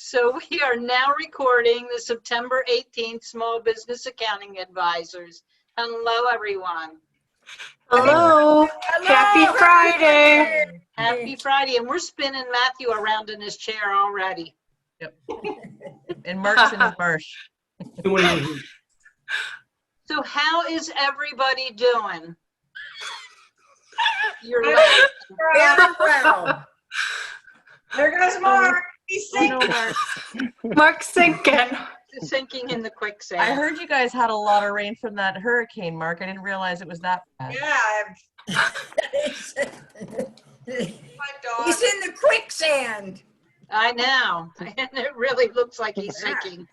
So we are now recording the September 18th Small Business Accounting Advisors. Hello, everyone. Hello. Happy Friday. Happy Friday. And we're spinning Matthew around in his chair already. Yep. And Mark's in his marsh. So how is everybody doing? You're right. Very well. There goes Mark. He's I know, sinking. Mark. Mark's sinking. Sinking in the quicksand. I heard you guys had a lot of rain from that hurricane, Mark. I didn't realize it was that bad. Yeah. He's in the quicksand. I know. And it really looks like he's sinking.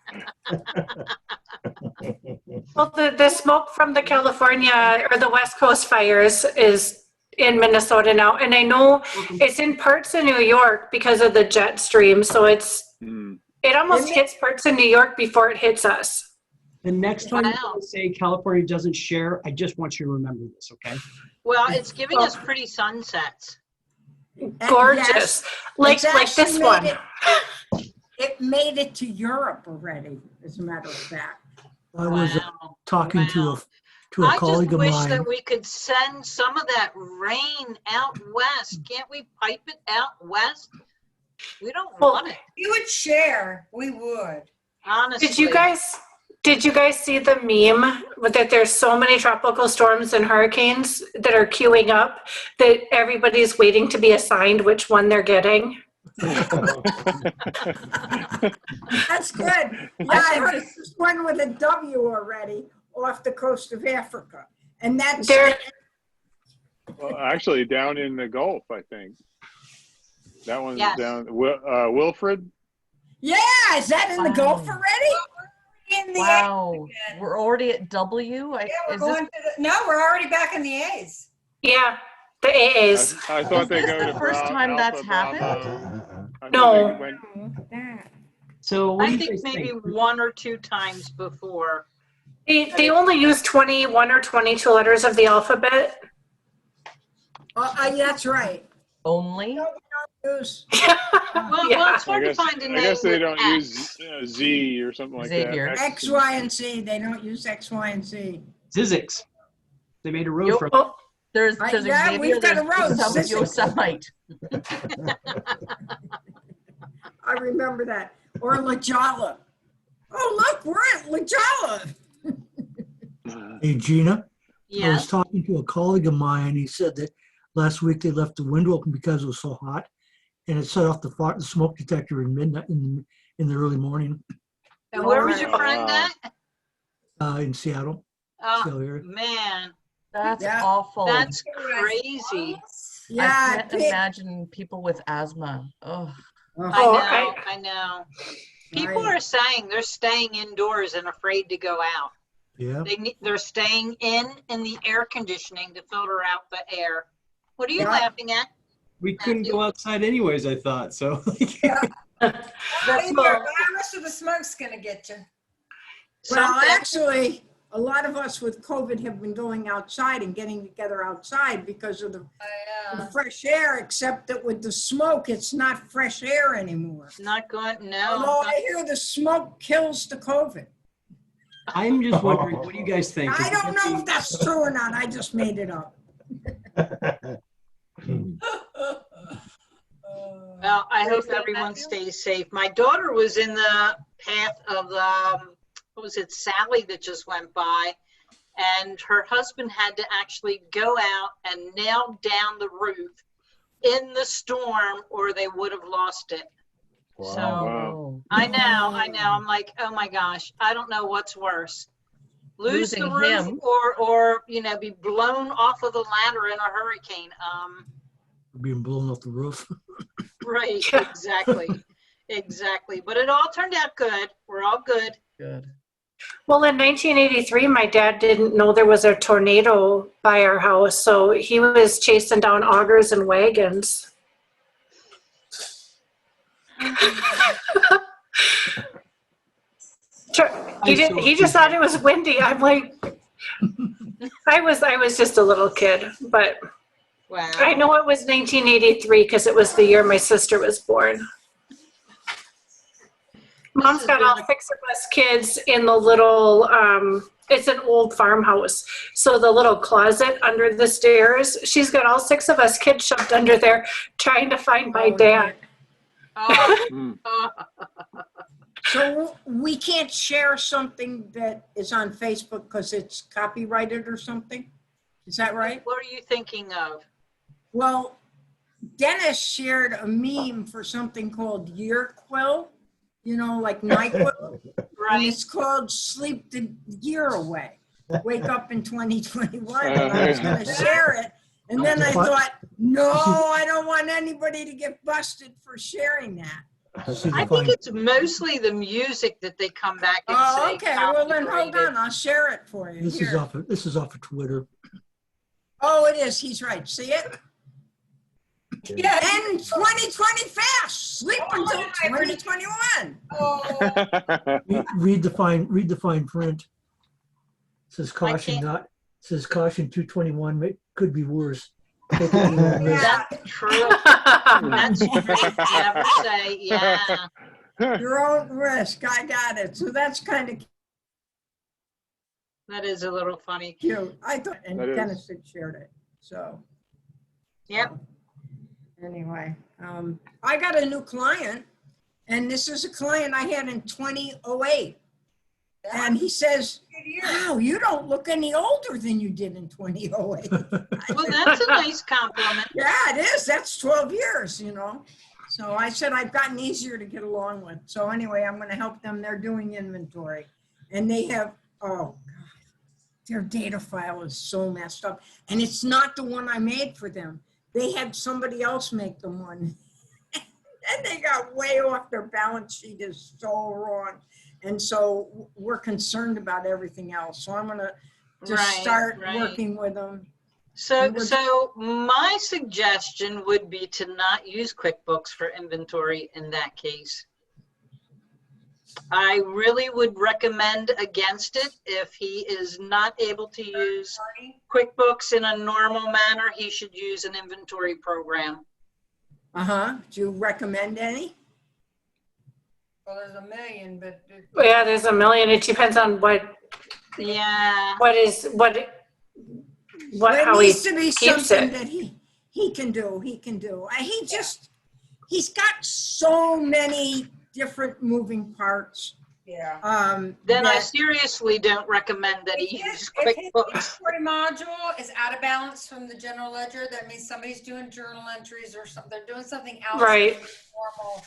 Well, the smoke from the California or the West Coast fires is in Minnesota now. And I know it's in parts of New York because of the jet stream. So it almost hits parts of New York before it hits us. The next time Wow. you say California doesn't share, I just want you to remember this, okay? Well, it's giving us pretty sunsets. Gorgeous. Yes, like it's this actually one. It made it to Europe already, as a matter of fact. I was Wow. talking Wow. to a I colleague just of wish mine. that we could send some of that rain out west. Can't we pipe it out west? We don't Well, want it, You would share, we would. honestly. Did you guys see the meme that there's so many tropical storms and hurricanes that are queuing up that everybody's waiting to be assigned which one they're getting? That's good. Yeah, I heard this one with a W already off the coast of Africa. And that's There, Well, actually, down in the Gulf, I think. That one's Yes. down. Wilfred? yeah, is that in the Wow. Gulf already? In the Wow. We're already at W? Yeah, we're Is going this to the, no, we're already back in the A's. yeah, the AAs. I thought they Is go this to the first time that's Bravo. happened? I thought No. they went- So what do I you think guys maybe think? one or two times before. They only use 21 or 22 letters of the alphabet. That's right. Only? Use- Well, Yeah. it's hard to find a name I guess they with don't X. use Z or something like Xavier. that. X, Y, and Z. They don't use X, Y, and Z. Zizix. They made a road Yo- for Oh, There's Yeah, Xavier, we've got a there's road, some sister. Yosemite. I remember that. Or La Jolla. Oh, look, we're at La Jolla. Hey, Gina, I was Yes. talking to a colleague of mine. He said that last week they left the window open because it was so hot, and it set off the smoke detector in midnight in the early morning And where was your friend Wow. at? in Seattle. Oh, Seattle area. man, That's Yeah. awful. that's crazy. Yeah, I can't it- imagine people with asthma. Oh, I know. People Right. are saying they're staying indoors and afraid to go out. Yeah. They're staying in the air conditioning to filter out the air. What are you Yeah. laughing at? We couldn't go outside anyways, I thought, so. Either the virus or the smoke's gonna get you. Well, Something. actually, a lot of us with COVID have been going outside and getting together outside because of the fresh air, except that with the smoke, it's not fresh air anymore. Not going, Although no. I hear the smoke kills the COVID. I'm just wondering, what do you guys think? I don't know if that's true or not. I just made it up. Well, I hope everyone stays safe. My daughter was in the path of what was it, Sally that just went by, and her husband had to actually go out and nail down the roof in the storm, or they would have lost it. Wow. So oh. I know. I'm like, oh my gosh, I don't know what's worse. Lose the Losing roof him. or be blown off of the ladder in a hurricane. Being blown off the roof. Right, exactly. Exactly. But it all turned out good. We're all good. Good. well, in 1983, my dad didn't know there was a tornado by our house, so he was chasing down augers and wagons. He just thought it was windy. I'm like, I was just a little kid, but Wow. I know it was 1983 because it was the year my sister was born. Mom's got all 6 of us kids in the little, it's an old farmhouse. So the little closet under the stairs, she's got all 6 of us kids shoved under there trying to find my dad. So we can't share something that is on Facebook because it's copyrighted or something? Is that right? What are you thinking of? Well, Dennis shared a meme for something called Year Quill, you know, like NyQuil. And Right. it's called Sleep the Year Away. Wake up in 2021. And I was going to share it. And then I thought, no, I don't want anybody to get busted for sharing that. I think it's mostly the music that they come back and Oh, say. okay. Well, then hold copyrighted. on. I'll share it for you. This is Here. off of Twitter. Oh, it is. He's right. See it? Yeah. And 2020 fast. Sleep until 2021. Oh, Read the fine print. Says caution can't- says caution 221 could be worse. Take a little risk. That's true. That's true. Never say, yeah. Your own risk. I got it. So that's kind of That is a little funny. cute. I thought, and That is. Dennis had shared it. So. Yep. Anyway, I got a new client, and this is a client I had in 2008. And he says, wow, you don't look any older than you did in 2008. Well, that's a nice compliment. Yeah, it is. That's 12 years, you know. So I said I've gotten easier to get along with. So anyway, I'm going to help them. They're doing inventory. And they have, oh, God, their data file is so messed up. And it's not the one I made for them. They had somebody else make them one. And they got way off. Their balance sheet is so wrong. And so we're concerned about everything else. So I'm going to just start working with them. So my suggestion would be to not use QuickBooks for inventory in that case. I really would recommend against it. If he is not able to use QuickBooks in a normal manner, he should use an inventory program. Uh-huh. Do you recommend any? well, there's a million, but. Yeah, there's a million. It depends on Yeah. how he needs to be keeps something it. that he can do. He's got so many different moving parts. Yeah. Then I that- seriously don't recommend that he use If his QuickBooks. inventory module is out of balance from the general ledger, that means somebody's doing journal entries or something. They're doing something else. Right. Normal.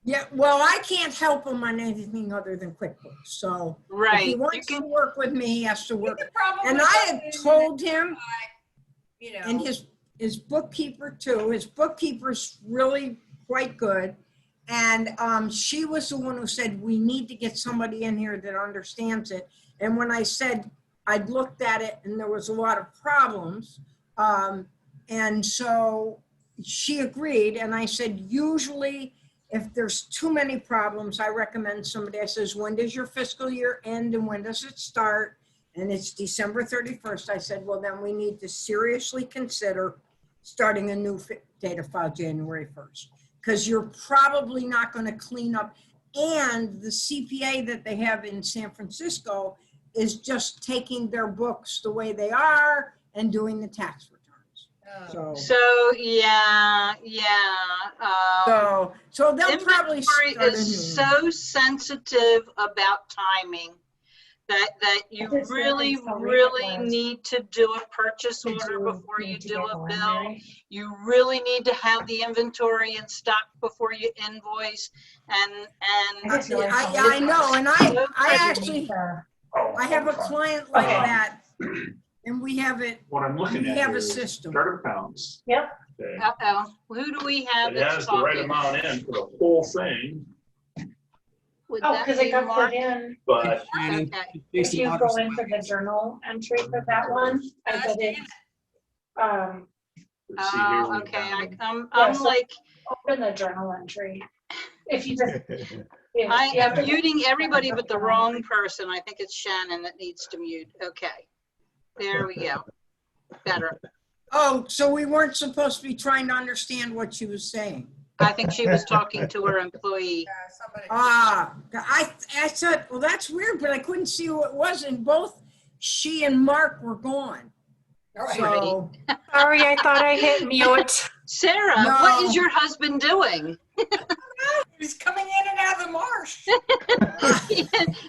Yeah, well, I can't help him on anything other than QuickBooks. So if Right. he You wants to can, work with me, he has to work. The problem And with I had that is told him, you know, and his bookkeeper too, his bookkeeper's really quite good. And she was the one who said, we need to get somebody in here that understands it. And when I said I'd looked at it and there was a lot of problems, and so she agreed. And I said, usually if there's too many problems, I recommend somebody. I says, when does your fiscal year end and when does it start? And it's December 31st. I said, well, then we need to seriously consider starting a new data file January 1st. Because you're probably not going to clean up. And the CPA that they have in San Francisco is just taking their books the way they are and doing the tax returns. so yeah. So they'll probably Inventory start a new is one. so sensitive about timing that you really need to do a purchase order before you do a bill. You really need to have the inventory in stock before you invoice. And I know, and I actually, I have a client like that, and we have it, What I'm looking we at have here a is system. starter accounts. Yep. Okay. uh-oh, who do we have It that's has the right talking? amount in for the whole thing, Would Oh, that because be it got Mark? put in. but Okay. If you go in for the journal entry for that one, I did it. let's see here. Oh, we okay. got- I'm so- like, Open the journal entry. If you just. I you have am to- muting everybody but the wrong person. I think it's Shannon that needs to mute. Okay. There we go. Better. Oh, so we weren't supposed to be trying to understand what she was saying. I think she was talking to her employee. Somebody. I said, well, that's weird, but I couldn't see who it was, and both she and Mark were gone. All right. So, Sorry, I thought I hit mute. Sarah, No. what is your husband doing? He's coming in and out of the marsh.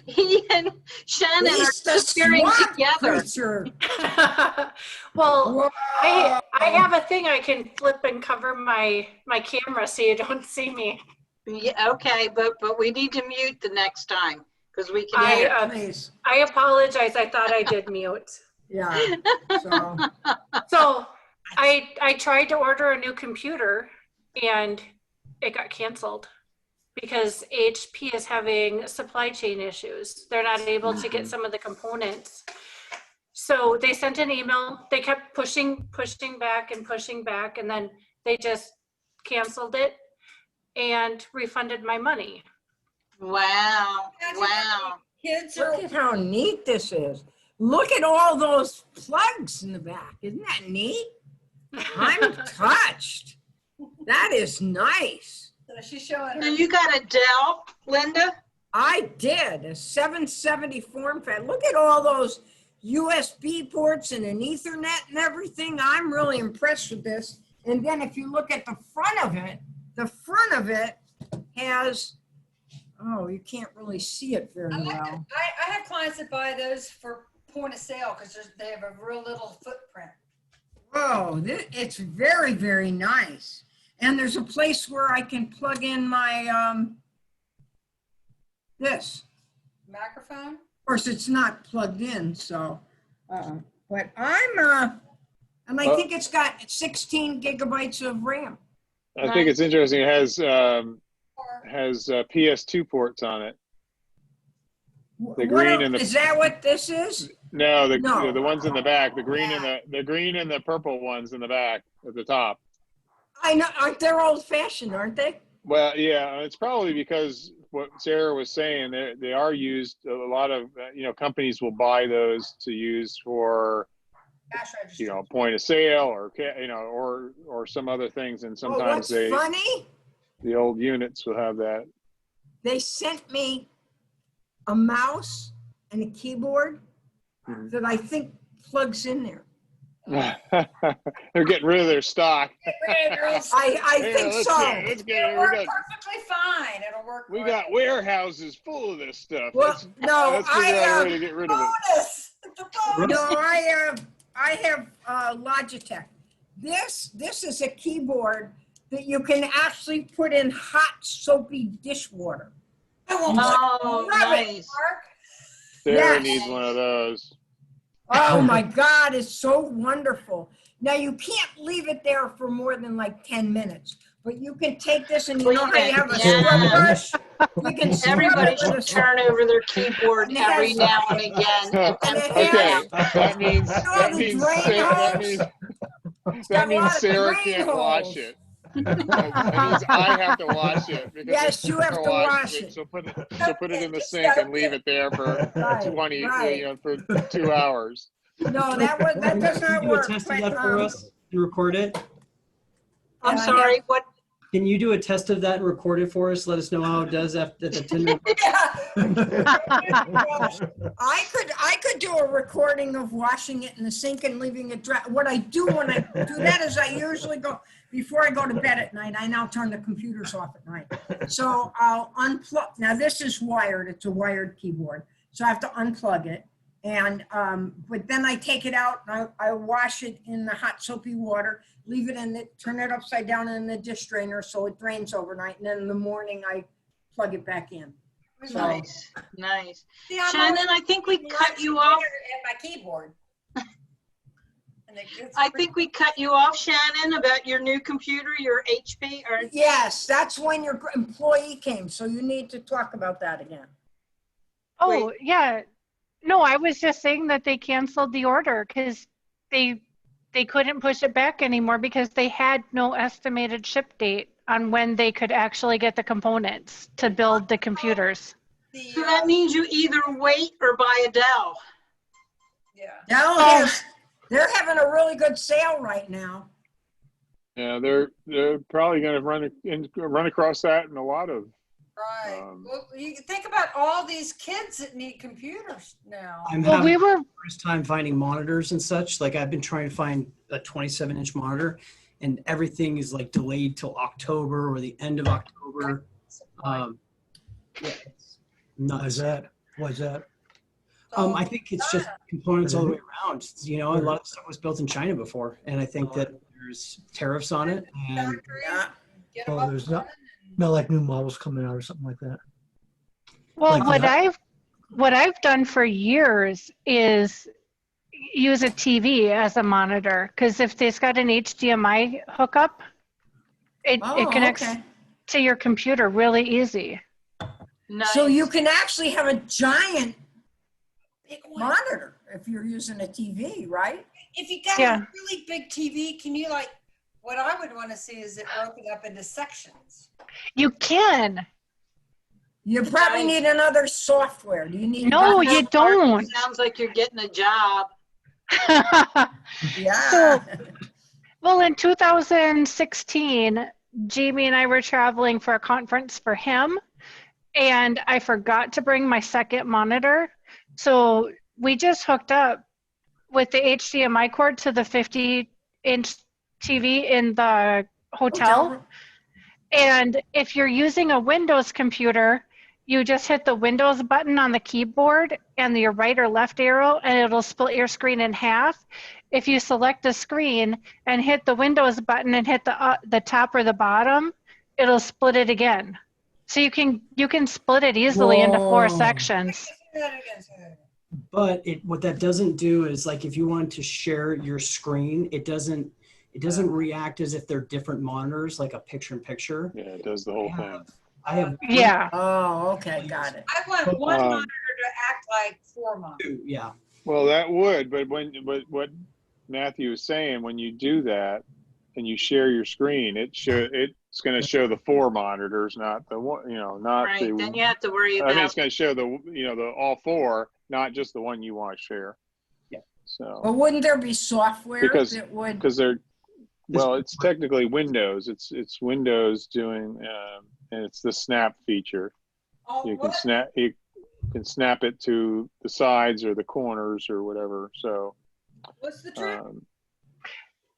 he and Shannon are he's the disappearing swamp together. creature. Well, Whoa. I have a thing I can flip and cover my camera so you don't see me. Yeah, okay, but we need to mute the next time because we can. I Please. I apologize. I thought I did mute. Yeah. So, So I tried to order a new computer and it got canceled because HP is having supply chain issues. They're not able to get some of the components. So they sent an email. They kept pushing back, and then they just canceled it and refunded my money. Wow. Wow. Kids are. look at how neat this is. Look at all those plugs in the back. Isn't that neat? I'm touched. That is nice. She's showing So her. you got a Dell, Linda? I did a 770 form factor. Look at all those USB ports and an Ethernet and everything. I'm really impressed with this. And then if you look at the front of it has, oh, you can't really see it very well. I have clients that buy those for point of sale because they have a real little footprint. Whoa, it's very, very nice. And there's a place where I can plug in my, this. Microphone? Of course, it's not plugged in, so, but I'm, and I think it's got 16 gigabytes of RAM. I think it's interesting. It has Or PS2 ports on it. The What green and the- is that what this is? No, No. the ones in the back, the green and the purple ones in the back at the top. I know, they're old fashioned, aren't they? Well, yeah, it's probably because what Sarah was saying, they are used. A lot of companies will buy those to use for cash register. point of sale or or some other things, and sometimes what's funny? the old units will have that. They sent me a mouse and a keyboard Mhm. that I think plugs in there. They're getting rid of their stock. I think let's so. Let's get It'll work perfectly fine. It'll work. We great. got warehouses full of this stuff. Well, no, Let's figure out a way to get rid of it. Bonus! The bonus! No, I have Logitech. This is a keyboard that you can actually put in hot soapy dishwater. I won't Oh, love it, nice. Mark. Sarah Yes. needs one of those. Oh my God, it's so wonderful. Now you can't leave it there for more than like 10 minutes, but you can take this and you know how you have a Yeah. scrub brush? You can scrub Everybody it with should a turn over their keyboard And it every has- now and again. And it Okay, has- that means the drain hose. that a means lot of Sarah drain can't holes. wash it. That means I have to wash it. Because Yes, you have to wash it. So put it in the sink and leave it there for Right, 20, right. for 2 hours. No, that does Can not you do a work. test of but, that for us? You record it? I'm sorry, what? Can you do a test of that and record it for us? Let us know how it does after the 10 minute. I could do a recording of washing it in the sink and leaving it dry. What I do when I do that is I usually go, before I go to bed at night, I now turn the computers off at night. So I'll unplug. Now this is wired. It's a wired keyboard. So I have to unplug it. And, but then I take it out and I wash it in the hot soapy water, leave it in it, turn it upside down in the dish drainer so it drains overnight. And then in the morning I plug it back in. So, Nice, nice. See, I'm Shannon, always I think we cut you at off. my keyboard. And it's I think we cut you off, Shannon, about your new computer, your HP, or yes, that's when your employee came. So you need to talk about that again. Oh, yeah. No, I was just saying that they canceled the order because they couldn't push it back anymore because they had no estimated ship date on when they could actually get the components to build the computers. so that means you either wait or buy a Dell. Yeah. Dell has, they're having a really good sale right now. Yeah, they're probably going to run across that in a lot of. Right. Well, you think about all these kids that need computers now. I'm Well, having we were, the first time finding monitors and such. Like I've been trying to find a 27-inch monitor, and everything is like delayed till October or the end of October. Yeah, it's Why nuts. is that? Why is that? I think it's just components all the way around. You know, a lot of stuff was built in China before, and I think that there's tariffs on it. And Yeah. Get 'em Oh, up there's and not, running. not like new models coming out or something like that. well, Like what I've done for years is use a TV as a monitor, because if it's got an HDMI hookup, it Oh, connects okay. to your computer really easy. Nice. So you can actually have a giant Big one. monitor if you're using a TV, right? If you got Yeah. a really big TV, can you like, what I would want to see is it broken up into sections. You can. You probably Nice. need another software. Do you need? No, that? you don't. Sounds like you're getting a job. Yeah. Well, in 2016, Jamie and I were traveling for a conference for him, and I forgot to bring my second monitor. So we just hooked up with the HDMI cord to the 50-inch TV in the hotel. room. And if you're using a Windows computer, you just hit the Windows button on the keyboard and your right or left arrow, and it'll split your screen in half. If you select a screen and hit the Windows button and hit the top or the bottom, it'll split it again. So you can split it easily into 4 Whoa. sections. Say that again, say that again. but what that doesn't do is, like, if you want to share your screen, it doesn't react as if they're different monitors, like a picture-in-picture. Yeah, it does the whole thing. I have Yeah. Oh, okay, got it. I want one monitor to act like 4 monitors. two, yeah. Well, that would, but what Matthew is saying, when you do that and you share your screen, it's going to show the 4 monitors, not the one, not Right. the. Then you have to worry I mean, about. it's going to show the all 4, not just the one you want to share. Yeah. So. But wouldn't there be software that would? Because it's technically Windows. It's Windows doing, and it's the snap feature. Oh, You can what? snap it to the sides or the corners or whatever. So What's the trick?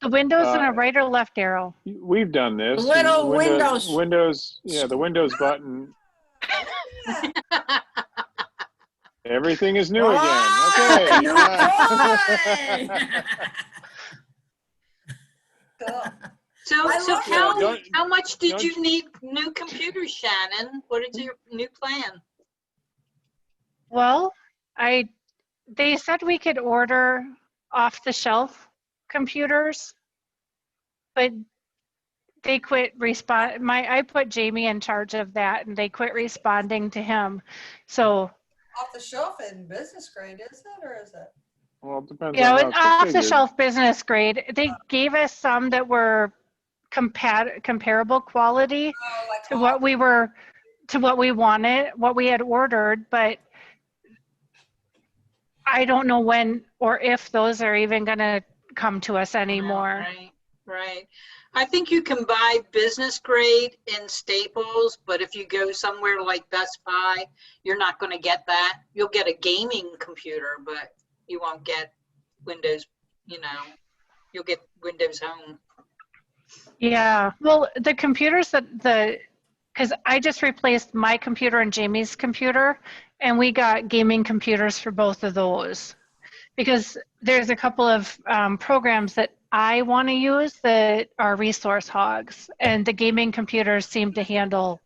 The Windows and a right or left arrow. we've done this. Little Windows. Windows, yeah, the Windows button. Everything is new again. New Okay. toy! Cool. So love how much did don't you need new computers, Shannon? What is your new plan? Well, they said we could order off-the-shelf computers, but they quit I put Jamie in charge of that, and they quit responding to him. So Off the shelf in business grade, is it, or is it? Well, it depends yeah, on with how it's configured. off-the-shelf business grade, they gave us some that were comparable quality Oh, like to what we wanted, what we had ordered, but I don't know when or if those are even going to come to us anymore. Right. I think you can buy business grade in Staples, but if you go somewhere like Best Buy, you're not going to get that. You'll get a gaming computer, but you won't get Windows, you'll get Windows Home. Yeah, well, the computers because I just replaced my computer and Jamie's computer, and we got gaming computers for both of those. Because there's a couple of programs that I want to use that are resource hogs, and the gaming computers seem to handle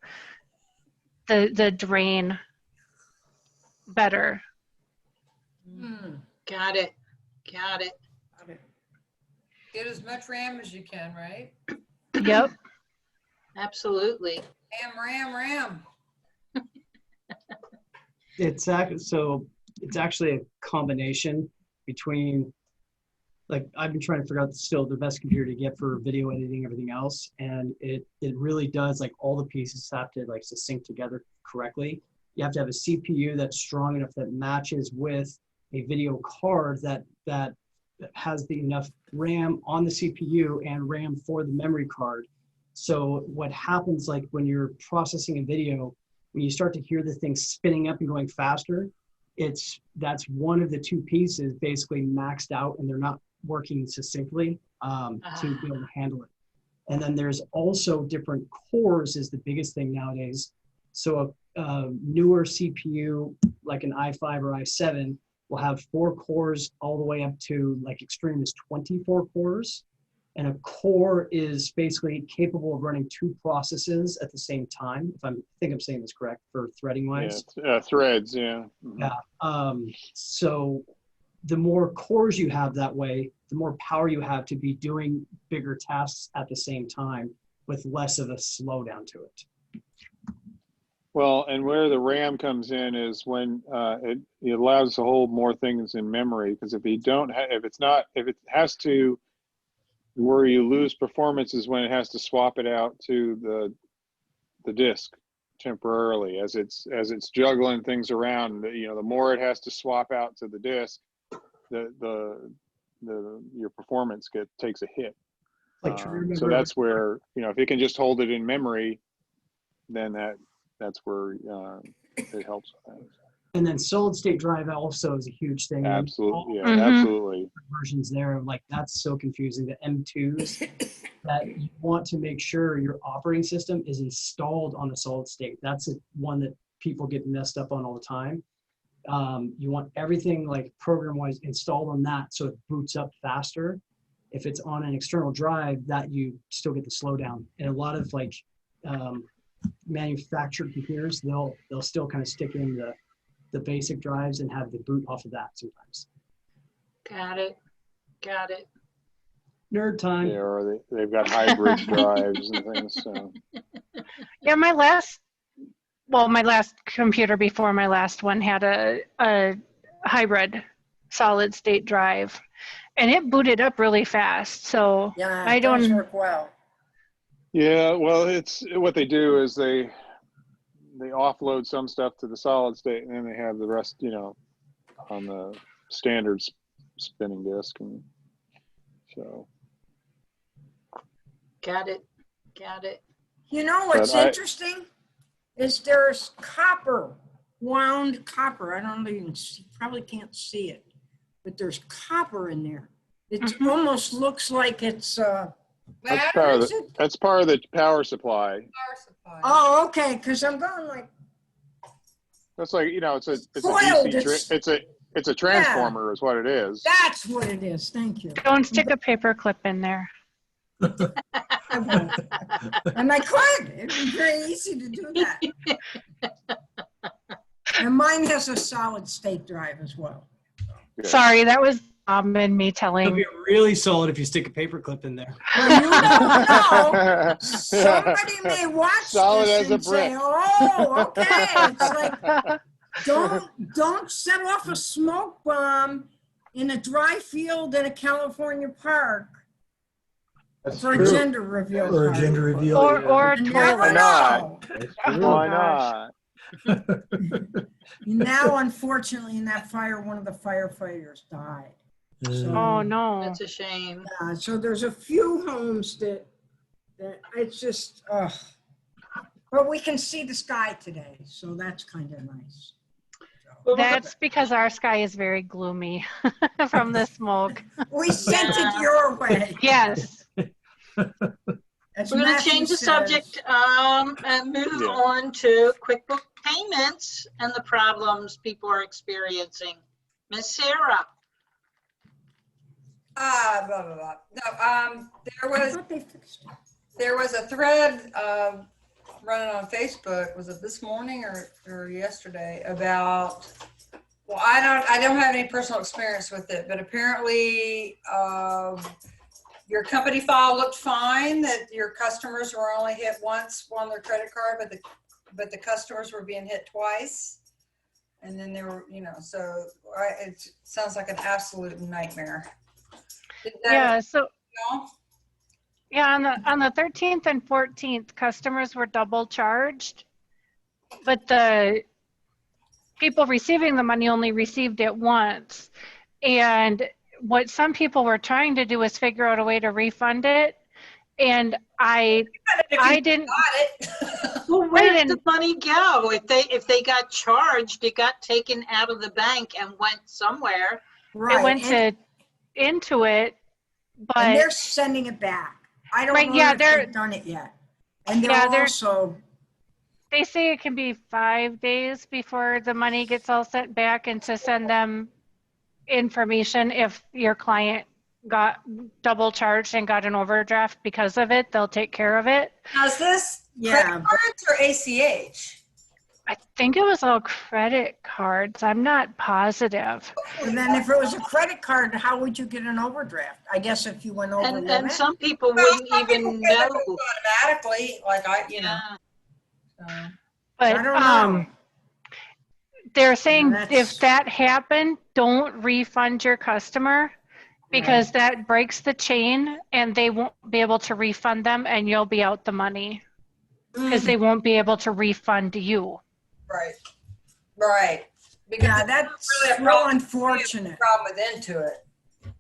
the drain better. Got it. get as much RAM as you can, right? Yep. Absolutely. RAM. It's actually a combination between, like, I've been trying to figure out still the best computer to get for video editing, everything else, and it really does, like, all the pieces have to like to sync together correctly. You have to have a CPU that's strong enough that matches with a video card that has the enough RAM on the CPU and RAM for the memory card. So what happens, like when you're processing a video, when you start to hear the thing spinning up and going faster, that's one of the two pieces basically maxed out and they're not working succinctly to be able to handle it. And then there's also different cores is the biggest thing nowadays. So a newer CPU, like an i5 or i7, will have 4 cores all the way up to, like extreme is 24 cores. And a core is basically capable of running 2 processes at the same time. If I think I'm saying this correct for threading wise. Yeah, threads, yeah. Mm-hmm. Yeah. So the more cores you have that way, the more power you have to be doing bigger tasks at the same time with less of a slowdown to it. Well, and where the RAM comes in is when it allows us to hold more things in memory. Because if it has to, where you lose performance is when it has to swap it out to the disk temporarily as it's juggling things around. You know, the more it has to swap out to the disk, your performance takes a hit. So that's where, you know, if it can just hold it in memory, then that's where it helps with that. And then solid state drive also is a huge thing. Absolutely, yeah, absolutely. Versions there, like that's so confusing. The M2s that you want to make sure your operating system is installed on the solid state. That's one that people get messed up on all the time. You want everything like program-wise installed on that so it boots up faster. If it's on an external drive, that you still get the slowdown. And a lot of like manufactured computers, they'll still kind of stick in the basic drives and have the boot off of that sometimes. Got it. Nerd time. Yeah, or they've got hybrid drives and things. So. Yeah, my last computer before my last one had a hybrid solid state drive, and it booted up really fast. So Yeah, I it does don't work well. Yeah, well, it's what they do is they offload some stuff to the solid state, and then they have the rest, you know, on the standard spinning disk, and so. Got it. You know what's interesting is there's wound copper. I don't even see, probably can't see it, but there's copper in there. It almost looks like it's that's part of the power supply. Oh, okay, because I'm going like. That's like, you know, it's a Coiled, DC, it's a transformer is what it is. That's what it is. Thank you. Don't stick a paper clip in there. And I could. It'd be very easy to do that. And mine has a solid state drive as well. Good. Sorry, that was and me It'll telling. be really solid if you stick a paper clip in there. Well, you don't know. Somebody may watch Solid this as a and say, brick. "Oh, okay." It's like don't set off a smoke bomb in a dry field in a California park for a gender reveal. Or a gender reveal. Or a You toilet. never know. Why not? Now, unfortunately, in that fire, one of the firefighters died. So, Oh no. That's a shame. so there's a few homes that it's just, but we can see the sky today, so that's kind of nice. That's because our sky is very gloomy from the smoke. We sent it your way. Yes. As We're going to Matthew change the says. subject and move on to QuickBooks Payments and the problems people are experiencing. Miss Sarah. Blah, blah, blah. No, I thought they fixed it. there was a thread running on Facebook. Was it this morning or yesterday about? Well, I don't have any personal experience with it, but apparently your company file looked fine. That your customers were only hit once on their credit card, but the customers were being hit twice. And then they were, you know, so it sounds like an absolute nightmare. Yeah. So. No? Yeah, on the 13th and 14th, customers were double charged, but the people receiving the money only received it once. And what some people were trying to do was figure out a way to refund it. And I didn't. Got it. Well, where did the didn't- money go? If they got charged, it got taken out of the bank and went somewhere. Right. It went and, into it, and but they're sending it back. I don't Right, know yeah, if they're- they've done it yet. And they're Yeah, they're- also, they say it can be 5 days before the money gets all sent back, and to send them information if your client got double charged and got an overdraft because of it, they'll take care of it. Now, is this Yeah, credit cards or ACH? I think it was all credit cards. I'm not positive. and then if it was a credit card, how would you get an overdraft? I guess if you went over And limit. some people Well, wouldn't some people even pay their know. bills automatically, like Yeah. But I don't know. they're saying That's- if that happened, don't refund your customer because that breaks the chain and they won't be able to refund them and you'll be out the money because they won't be able to refund you. Right. Right. Because Yeah, it's that's really a real problem. unfortunate. Problem with Intuit.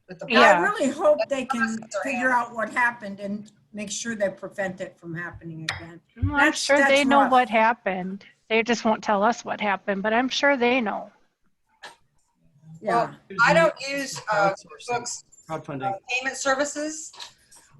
With the Yeah. I really hope they can Process are figure out what happened and make sure they prevent it from happening again. Well, I'm That's- sure they that's know rough. what happened. They just won't tell us what happened, but I'm sure they know. Yeah. I don't use Crowdsourcing. Quickbooks Crowdfunding. payment services.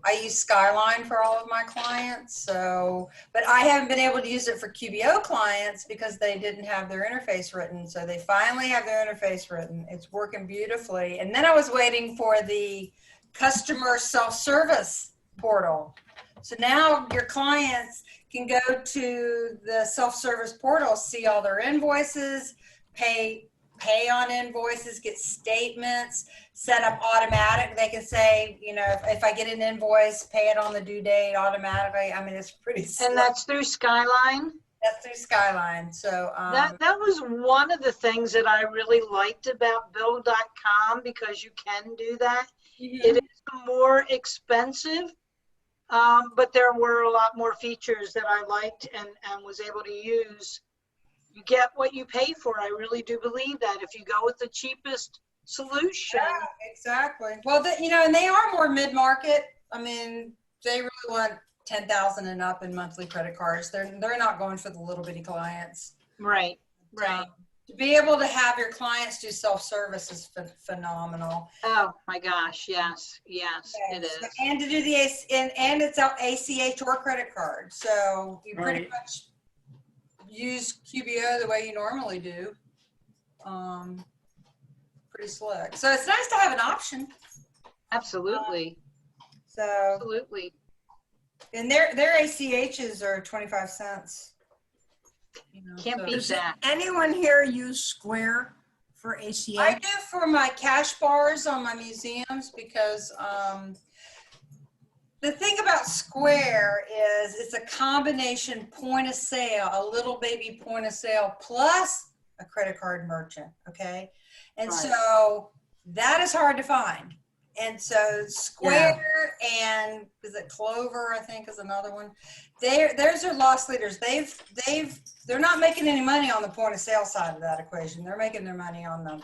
I use Skyline for all of my clients. So, but I haven't been able to use it for QBO clients because they didn't have their interface written. So they finally have their interface written. It's working beautifully. And then I was waiting for the customer self-service portal. So now your clients can go to the self-service portal, see all their invoices, pay on invoices, get statements, set up automatic. They can say, you know, if I get an invoice, pay it on the due date automatically. I mean, it's pretty slick. And that's through Skyline. That's through Skyline. So That was one of the things that I really liked about Bill.com because you can do that. It is more expensive, but there were a lot more features that I liked and was able to use. You get what you pay for. I really do believe that if you go with the cheapest solution. yeah, exactly. Well, you know, and they are more mid-market. I mean, they really want 10,000 and up in monthly credit cards. They're not going for the little bitty clients. Right. To be able to have your clients do self-service is phenomenal. Oh my gosh, yes, it is. And to do the and it's out ACH or credit card. So you pretty Right. much use QBO the way you normally do. Pretty slick. So it's nice to have an option. Absolutely, So absolutely. and their ACHs are 25 cents. You know, Can't so- beat that. Anyone here use Square for ACH? I do for my cash bars on my museums because the thing about Square is it's a combination point of sale, a little baby point of sale plus a credit card merchant, okay? And Right. so that is hard to find. And so Square and is it Clover, I think is another one. There's their loss leaders. They're not making any money on the point of sale side of that equation. They're making their money on the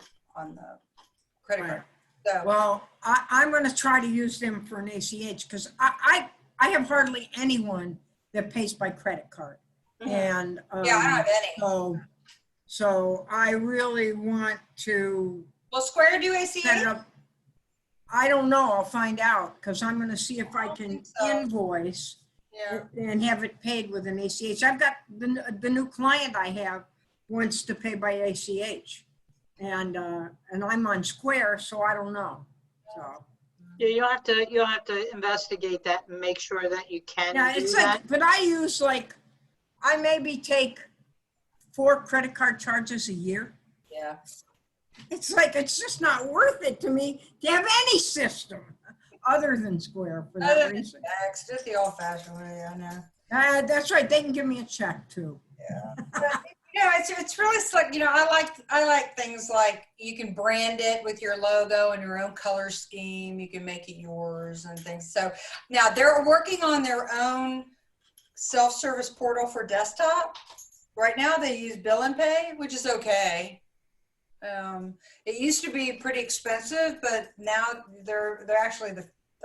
credit card. So Well, I'm going to try to use them for an ACH because I have hardly anyone that pays by credit card. And yeah, I don't have any. so I really want to Will Square do set it ACH? up. I don't know. I'll find out because I'm going to see if I don't can think so. invoice Yeah. and have it paid with an ACH. I've got the new client I have wants to pay by ACH, and I'm on Square, so I don't know. So Yeah, you'll have to investigate that and make sure that you can yeah, do it's that. like, but I use I maybe take 4 credit card charges a year. Yeah. It's it's just not worth it to me to have any system other than Square for Other that than reason. checks, just the old fashioned way, I know. That's right. They can give me a check too. You know, it's really slick. You know, I like things like you can brand it with your logo and your own color scheme. You can make it yours and things. So now they're working on their own self-service portal for desktop. Right now they use Bill and Pay, which is okay. It used to be pretty expensive, but now they're actually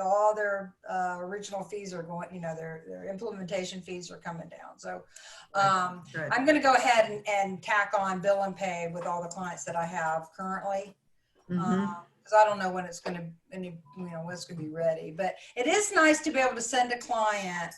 all their original fees are going, their implementation fees are coming down. So Good. I'm going to go ahead and tack on bill and pay with all the clients that I have currently. Because I don't know when it's going to, when it's going to be ready. But it is nice to be able to send a client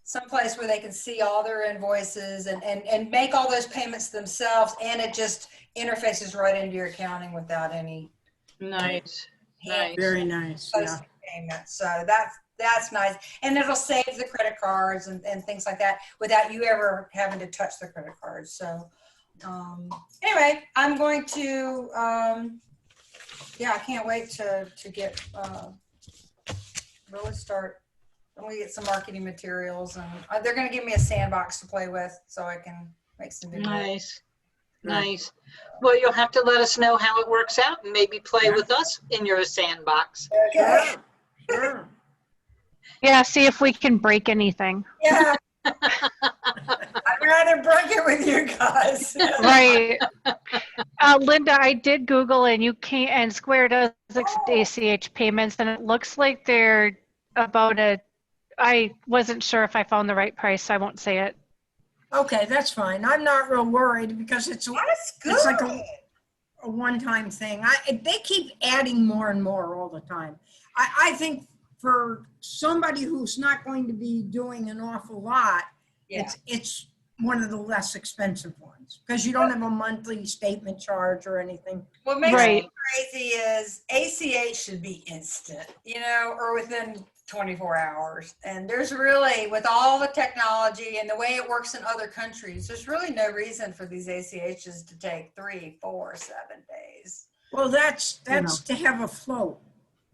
someplace where they can see all their invoices and make all those payments themselves, and it just interfaces right into your accounting without any Nice. Nice. Very nice. Yeah. payments. So that's nice, and it'll save the credit cards and things like that without you ever having to touch the credit cards. So anyway, I'm going to I can't wait to get really start. I'm going to get some marketing materials, and they're going to give me a sandbox to play with so I can make some videos. Nice. Nice. Well, you'll have to let us know how it works out and maybe play with us in your sandbox. Okay. Sure. Yeah, see if we can break anything. Yeah. I'd rather break it with you guys. Right. Linda, I did Google and and Square does accept ACH payments, and it looks like they're about I wasn't sure if I found the right price, so I won't say it. Okay, that's fine. I'm not real worried because it's That's good. it's like a one-time thing. They keep adding more and more all the time. I think for somebody who's not going to be doing an awful lot, it's one of the less expensive ones because you don't have a monthly statement charge or anything. What makes Right. me crazy is ACH should be instant, or within 24 hours. And there's really, with all the technology and the way it works in other countries, there's really no reason for these ACHs to take 3, 4, 7 days. Well, that's to have a float.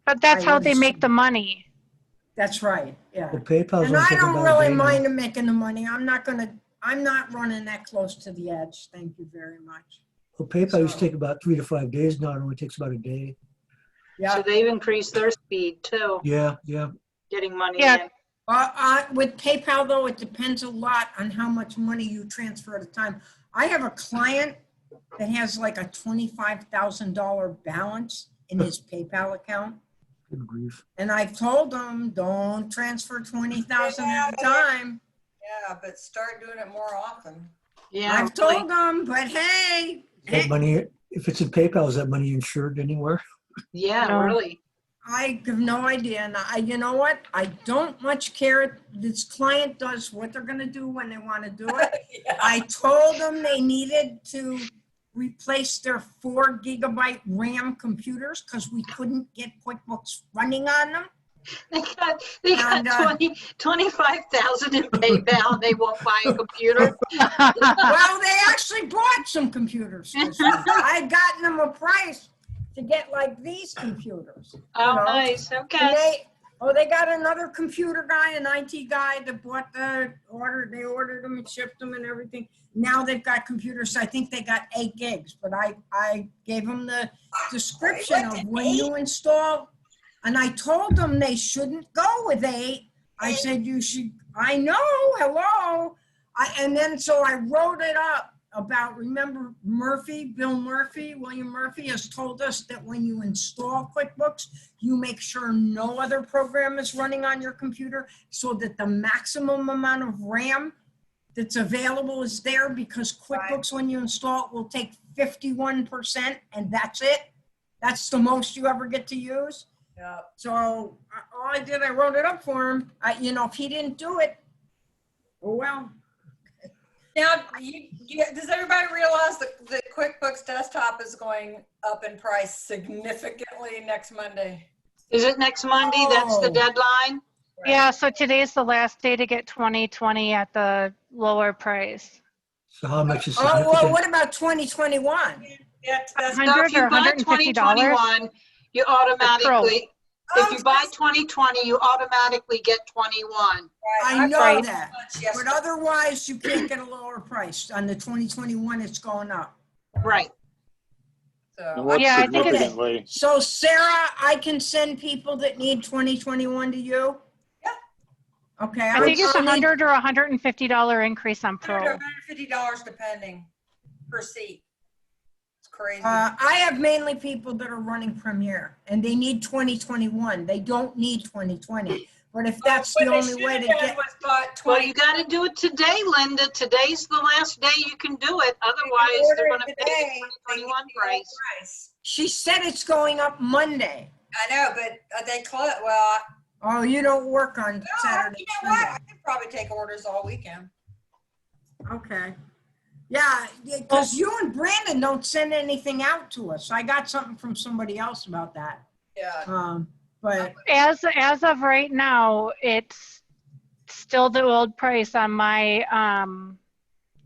But that's I how would they make assume. the money. That's right. Yeah. Well, PayPal's And gonna I take don't about a really day now. mind them making the money. I'm not running that close to the edge. Thank you very much. Well, PayPal used to So- take about 3 to 5 days. Now it only takes about a day. Yeah. So they've increased their speed too, Yeah. getting money Yeah. in. With PayPal, though, it depends a lot on how much money you transfer at a time. I have a client that has like a $25,000 balance in his PayPal account. Good grief. And I've told him, don't transfer 20,000 at a time. Yeah, but start doing it more often. Yeah. I've really. told him, but hey, That money, if it's in PayPal, is that money insured anywhere? Yeah, No. really. I have no idea. And you know what? I don't much care. This client does what they're going to do when they want to do it. Yeah. I told them they needed to replace their 4 gigabyte RAM computers because we couldn't get QuickBooks running on them. They got And, 25,000 in PayPal and they won't buy a computer. Well, they actually bought some computers this week. I had gotten them a price to get like these computers. Oh, know? nice. And Okay. they got another computer guy, an IT guy that bought they ordered them and shipped them and everything. Now they've got computers. I think they got 8 gigs, but I gave them the description of when you install, and I told them they shouldn't go with 8. I said, you should, I know, hello. And then so I wrote it up about, remember William Murphy has told us that when you install QuickBooks, you make sure no other program is running on your computer so that the maximum amount of RAM that's available is there, because QuickBooks, when you install it, will take 51% and that's it. That's the most you ever get to use. Yeah. So all I did, I wrote it up for him. If he didn't do it, oh well. Now, does everybody realize that the QuickBooks Desktop is going up in price significantly next Monday? Is it next Monday? That's the Oh. deadline? Yeah, so today's the last day to get 2020 at the lower price. So how much is Oh, well, significant? what about 2021? Yeah, that's So $100 if you or buy $150? 2021, you automatically, Oh, if you buy 2020, you automatically get 21. I know Right. that, Yes. but otherwise you can't get a lower price. On the 2021, it's going up. Right. And So, what's Yeah, I think it's- significantly? So Sarah, I can send people that need 2021 to you? Yeah. Okay. I think it's I'll need- $100 or $150 increase on $100 to Pro. $150 depending per seat. It's crazy. I have mainly people that are running Premier and they need 2021. They don't need 2020. But if that's the only way to get, Well, you got to do it today, Linda. Today's the last day you can do it. Otherwise, they're going to pay the 2021 price. she said it's going up Monday. I know, but they close. Well, Oh, you don't work on no, Saturday. you know what? I could probably take orders all weekend. Okay. Yeah, because you and Brandon don't send anything out to us. I got something from somebody else about that. Yeah. But As of right now, it's still the old price on my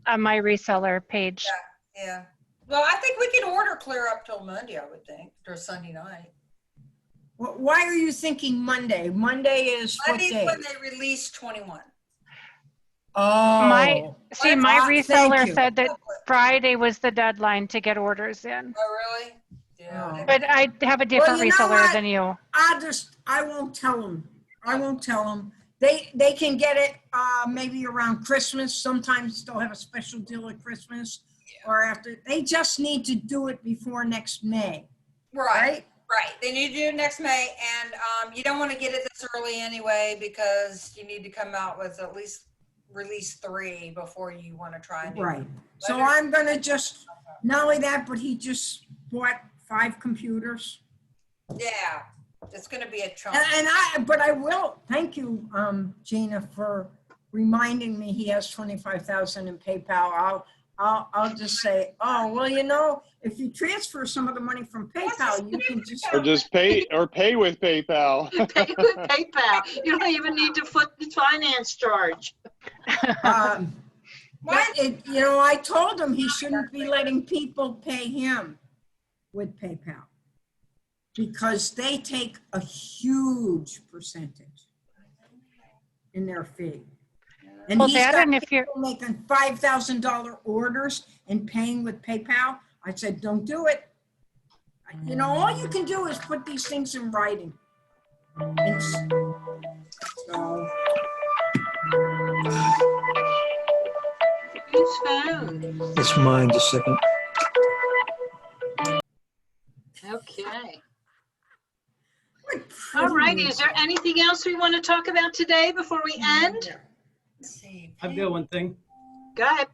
reseller page. Yeah. Well, I think we can order clear up till Monday, I would think, or Sunday night. why are you thinking Monday? Monday is what Monday's day? when they release 21. Oh. My Thank reseller you. said that Friday was the deadline to get orders in. Oh, really? Yeah. Oh. But I have a different you know reseller what? than you. I won't tell them. I won't tell them. They can get it maybe around Christmas. Sometimes they'll have a special deal at Christmas or after. They just need to do it before next May. Right. They need to do it next May, and you don't want to get it this early anyway because you need to come out with at least release 3 before you want to try and do Right. it. So I'm gonna just, not only that, but he just bought 5 computers. Yeah, it's going to be a chunk. But I will, thank you, Gina, for reminding me he has 25,000 in PayPal. I'll just say, oh, well, you know, if you transfer some of the money from PayPal, you can just. Or just pay with PayPal. Pay with PayPal. You don't even need to foot the finance charge. You know, I told him he shouldn't be letting people pay him with PayPal because they take a huge percentage in their fee. And Well, he's that, got and if you're, people making $5,000 orders and paying with PayPal. I said, don't do it. You know, all you can do is put these things in writing. And so, Whose phone? It's mine, just a second. Okay. what All pretty righty. Is music. there anything else we want to talk about today before we end? Let's see. I've got one thing. Go ahead.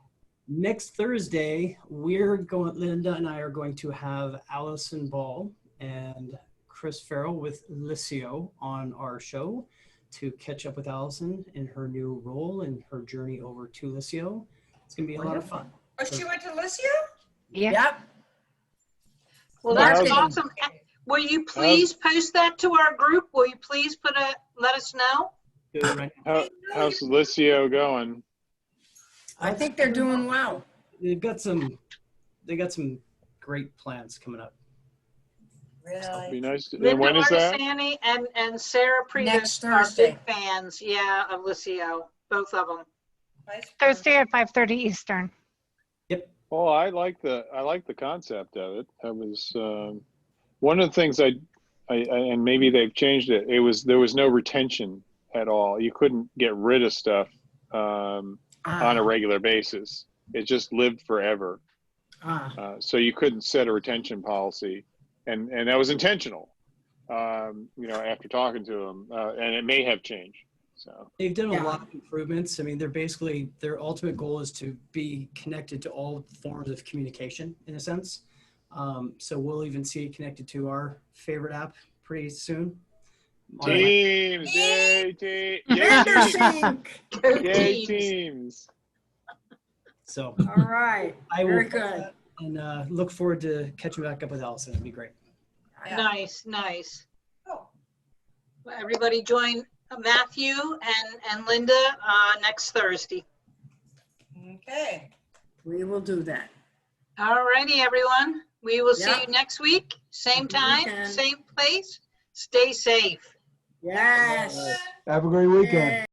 Next Thursday, Linda and I are going to have Allison Ball and Chris Farrell with Licio on our show to catch up with Allison in her new role and her journey over to Licio. It's going to be a lot of fun. Oh, she went to Licio? yeah. Yep. Well, that's Marketing. awesome. Will you please post that to our group? Will you please let us know? Do it right now. How's Licio going? I think they're doing well. They got some great plans coming up. Really? Be nice to, Linda when is that? Artisani and Sarah Next Priest are Thursday. big fans, of Licio, both of them. Nice. Thursday at 5:30 Eastern. Well, I like the concept of it. That was one of the things I and maybe they've changed it. There was no retention at all. You couldn't get rid of stuff on a regular basis. It just lived forever. So you couldn't set a retention policy, and that was intentional. After talking to them, and it may have changed. So They've done a lot of improvements. I mean, their ultimate goal is to be connected to all forms of communication in a sense. So we'll even see it connected to our favorite app pretty soon. Teams, yay, Teams. Yay, Teams. So All right. I will Very good. and look forward to catching back up with Allison. It'd be great. Yeah. Nice. Oh. Well, everybody join Matthew and Linda next Thursday. Okay. We will do that. All righty, everyone. We will see Yeah. you next week. Same time, weekend. same place. Stay safe. Yes. Have a great weekend.